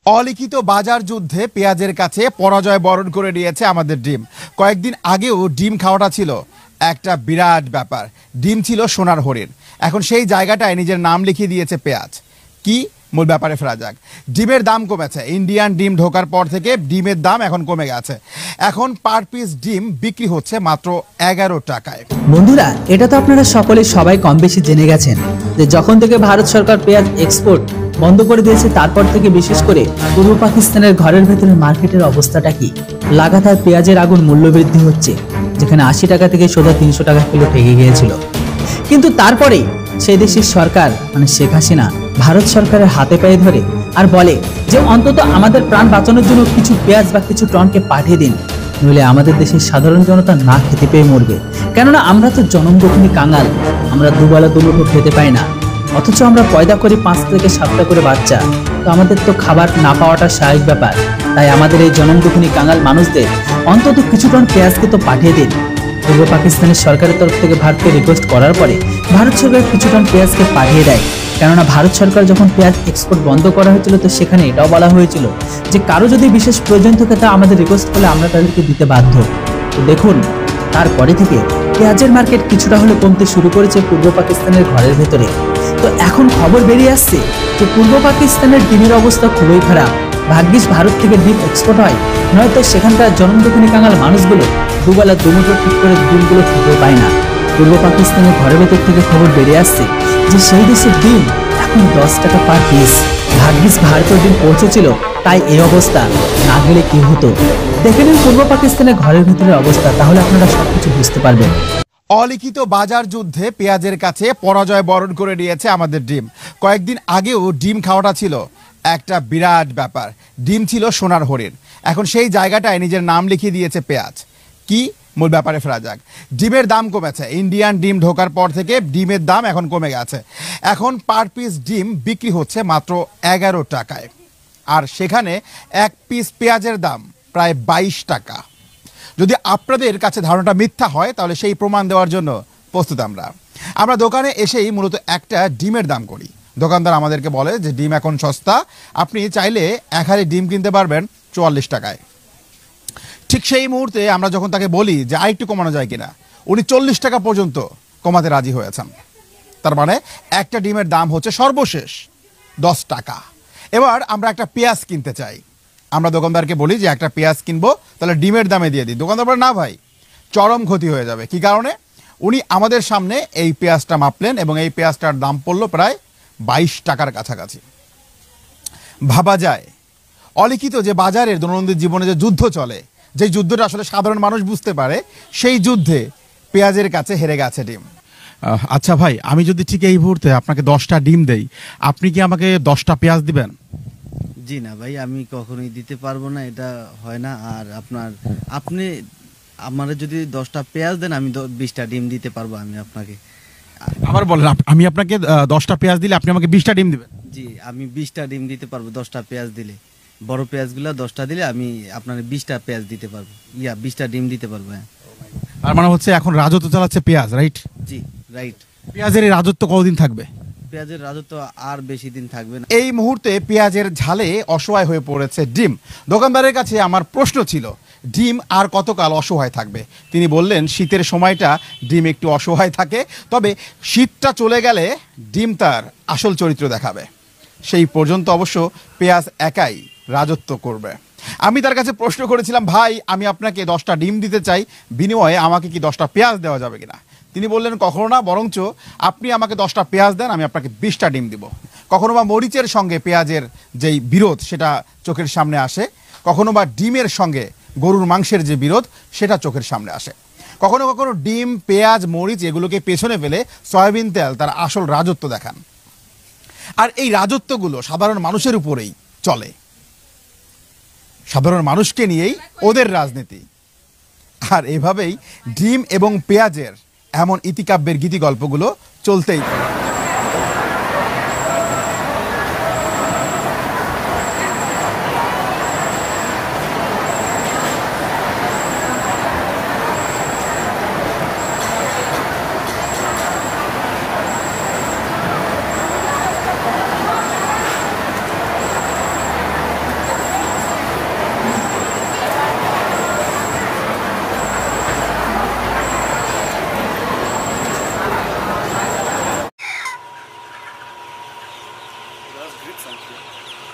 অলিখিত বাজার যুদ্ধে পেঁয়াজের কাছে পরাজয় বরণ করে নিয়েছে আমাদের ডিম। কয়েকদিন আগেও ডিম খাওয়াটা ছিল একটা বিরাট ব্যাপার। ডিম ছিল সোনার হরিণ, এখন সেই জায়গাটায় নিজের নাম লিখিয়ে দিয়েছে পেঁয়াজ। কি মূল ব্যাপারে ফেরা যাক। ডিমের দাম কমেছে। ইন্ডিয়ান ডিম ঢোকার পর থেকে ডিমের দাম এখন কমে গেছে। এখন পার পিস ডিম বিক্রি হচ্ছে মাত্র 11 টাকায়। বন্ধুরা, এটা তো আপনারা সবাই কম বেশি জেনে গেছেন যে যখন থেকে ভারত সরকার পেঁয়াজ এক্সপোর্ট বন্ধ করে দিয়েছে, তারপর থেকে বিশেষ করে পূর্ব পাকিস্তানের ঘরের ভেতরে মার্কেটের অবস্থাটা কি। লাগাতার পেঁয়াজের আগুন মূল্য বৃদ্ধি হচ্ছে, যেখানে 80 টাকা থেকে সোজা 300 টাকা কিলো ঠেকে গিয়েছিল। কিন্তু তারপরে সেই দেশের সরকার মানে শেখ হাসিনা ভারত সরকারের হাতে পায়ে ধরে আর বলে যে অন্তত আমাদের প্রাণ বাঁচানোর জন্য কিছু পেঁয়াজ বা কিছু টনকে পাঠিয়ে দিন, নইলে আমাদের দেশের সাধারণ জনতা না খেতে পেয়ে মরবে। কেননা আমরা তো জনমদখনী কাঙাল, আমরা দুবেলা দুমুঠো খেতে পাই না, অথচ আমরা পয়দা করি 5 থেকে 7টা করে বাচ্চা। তো আমাদের তো খাবার না পাওয়াটা স্বাভাবিক ব্যাপার। তাই আমাদের এই জনমদখনী কাঙাল মানুষদের অন্তত কিছু টন পেঁয়াজকে তো পাঠিয়ে দিন। পূর্ব পাকিস্তানের সরকারের তরফ থেকে ভারতকে রিকোয়েস্ট করার পরে ভারত সরকার কিছু টন পেঁয়াজকে পাঠিয়ে দেয়। কেননা ভারত সরকার যখন পেঁয়াজ এক্সপোর্ট বন্ধ করা হয়েছিল, তো সেখানে এটাও বলা হয়েছিল যে কারো যদি বিশেষ প্রয়োজন থাকে তা আমাদের রিকোয়েস্ট করলে আমরা তাদেরকে দিতে বাধ্য। তো দেখুন, তারপরে থেকে পেঁয়াজের মার্কেট কিছুটা হলে কমতে শুরু করেছে পূর্ব পাকিস্তানের ঘরের ভেতরে। তো এখন খবর বেরিয়ে আসছে যে পূর্ব পাকিস্তানের ডিমের অবস্থা খুবই খারাপ। ভাগ্যিস ভারত থেকে ডিম এক্সপোর্ট হয়, নয়তো সেখানকার জনমদখনী কাঙাল মানুষগুলো দুবেলা দুমুঠো ঠিক করে ডিমগুলো খেতে পায় না। পূর্ব পাকিস্তানের ঘরের ভেতর থেকে খবর বেরিয়ে আসছে যে সেই দেশের ডিম এখন 10 টাকা পার পিস। ভাগ্যিস ভারতের ডিম পৌঁছেছিল, তাই এই অবস্থা। না গেলে কি হতো দেখে নিন পূর্ব পাকিস্তানের ঘরের ভেতরের অবস্থা, তাহলে আপনারা সবকিছু বুঝতে পারবেন। অলিখিত বাজার যুদ্ধে পেঁয়াজের কাছে পরাজয় বরণ করে নিয়েছে আমাদের ডিম। কয়েকদিন আগেও ডিম খাওয়াটা ছিল একটা বিরাট ব্যাপার। ডিম ছিল সোনার হরিণ, এখন সেই জায়গাটায় নিজের নাম লিখিয়ে দিয়েছে পেঁয়াজ। কি মূল ব্যাপারে ফেরা যাক। ডিমের দাম কমেছে। ইন্ডিয়ান ডিম ঢোকার পর থেকে ডিমের দাম এখন কমে গেছে। এখন পার পিস ডিম বিক্রি হচ্ছে মাত্র 11 টাকায়, আর সেখানে এক পিস পেঁয়াজের দাম প্রায় 22 টাকা। যদি আপনাদের কাছে ধারণাটা মিথ্যা হয়, তাহলে সেই প্রমাণ দেওয়ার জন্য প্রস্তুত আমরা দোকানে এসেই মূলত একটা ডিমের দাম করি। দোকানদার আমাদেরকে বলে যে ডিম এখন সস্তা, আপনি চাইলে 1 হাঁড়ি ডিম কিনতে পারবেন 44 টাকায়। ঠিক সেই মুহূর্তে আমরা যখন তাকে বলি যে আরেকটু কমানো যায় কিনা, উনি 40 টাকা পর্যন্ত কমাতে রাজি হয়েছেন। তার মানে একটা ডিমের দাম হচ্ছে সর্বশেষ 10 টাকা। এবার আমরা একটা পেঁয়াজ কিনতে চাই, আমরা দোকানদারকে বলি যে একটা পেঁয়াজ কিনবো, তাহলে ডিমের দামে দিয়ে দিই। দোকানদার বলে না ভাই, চরম ক্ষতি হয়ে যাবে। কি কারণে? উনি আমাদের সামনে এই পেঁয়াজটা মাপলেন এবং এই পেঁয়াজটার দাম পড়লো প্রায় 22 টাকার কাছাকাছি। ভাবা যায় অলিখিত যে বাজারের দৈনন্দিন জীবনে যে যুদ্ধ চলে, যে যুদ্ধটা আসলে সাধারণ মানুষ বুঝতে পারে, সেই যুদ্ধে পেঁয়াজের কাছে হেরে গেছে ডিম। আচ্ছা ভাই, আমি যদি ঠিক এই মুহূর্তে আপনাকে 10টা ডিম দেই, আপনি কি আমাকে 10টা পেঁয়াজ দিবেন? জি না ভাই, আমি কখনোই দিতে পারবো না, এটা হয় না। আর আপনি আমার যদি 10টা পেঁয়াজ দেন, আমি 20টা ডিম দিতে পারবো আমি আপনাকে। আবার বলেন, আমি আপনাকে 10টা পেঁয়াজ দিলে আপনি আমাকে 20টা ডিম দিবেন? জি, আমি 20টা ডিম দিতে পারবো 10টা পেঁয়াজ দিলে। বড় পেঁয়াজগুলো 10টা দিলে আমি আপনার 20টা পেঁয়াজ দিতে পারবো, 20টা ডিম দিতে পারবো। হ্যাঁ, আর মানে হচ্ছে এখন রাজত্ব চালাচ্ছে পেঁয়াজ, রাইট? জি রাইট। পেঁয়াজের এই রাজত্ব কতদিন থাকবে? পেঁয়াজের রাজত্ব আর বেশি দিন থাকবে না। এই মুহূর্তে পেঁয়াজের ঝালে অসহায় হয়ে পড়েছে ডিম। দোকানদারের কাছে আমার প্রশ্ন ছিল, ডিম আর কতকাল অসহায় থাকবে? তিনি বললেন শীতের সময়টা ডিম একটু অসহায় থাকে, তবে শীতটা চলে গেলে ডিম তার আসল চরিত্র দেখাবে। সেই পর্যন্ত অবশ্য পেঁয়াজ একাই রাজত্ব করবে। আমি তার কাছে প্রশ্ন করেছিলাম, ভাই আমি আপনাকে 10টা ডিম দিতে চাই, বিনিময়ে আমাকে কি 10টা পেঁয়াজ দেওয়া যাবে কিনা? তিনি বললেন কখনো না, বরঞ্চ আপনি আমাকে 10টা পেঁয়াজ দেন, আমি আপনাকে 20টা ডিম দিব। কখনো বা মরিচের সঙ্গে পেঁয়াজের যেই বিরোধ সেটা চোখের সামনে আসে, কখনো বা ডিমের সঙ্গে গরুর মাংসের যে বিরোধ সেটা চোখের সামনে আসে। কখনো কখনো ডিম, পেঁয়াজ, মরিচ এগুলোকে পেছনে ফেলে সয়াবিন তেল তার আসল রাজত্ব দেখান। আর এই রাজত্বগুলো সাধারণ মানুষের উপরেই চলে, সাধারণ মানুষকে নিয়েই ওদের রাজনীতি। আর এভাবেই ডিম এবং পেঁয়াজের এমন ইতিকাব্যের গীতি গল্পগুলো চলতেই থাকে। Das grits eigentlich.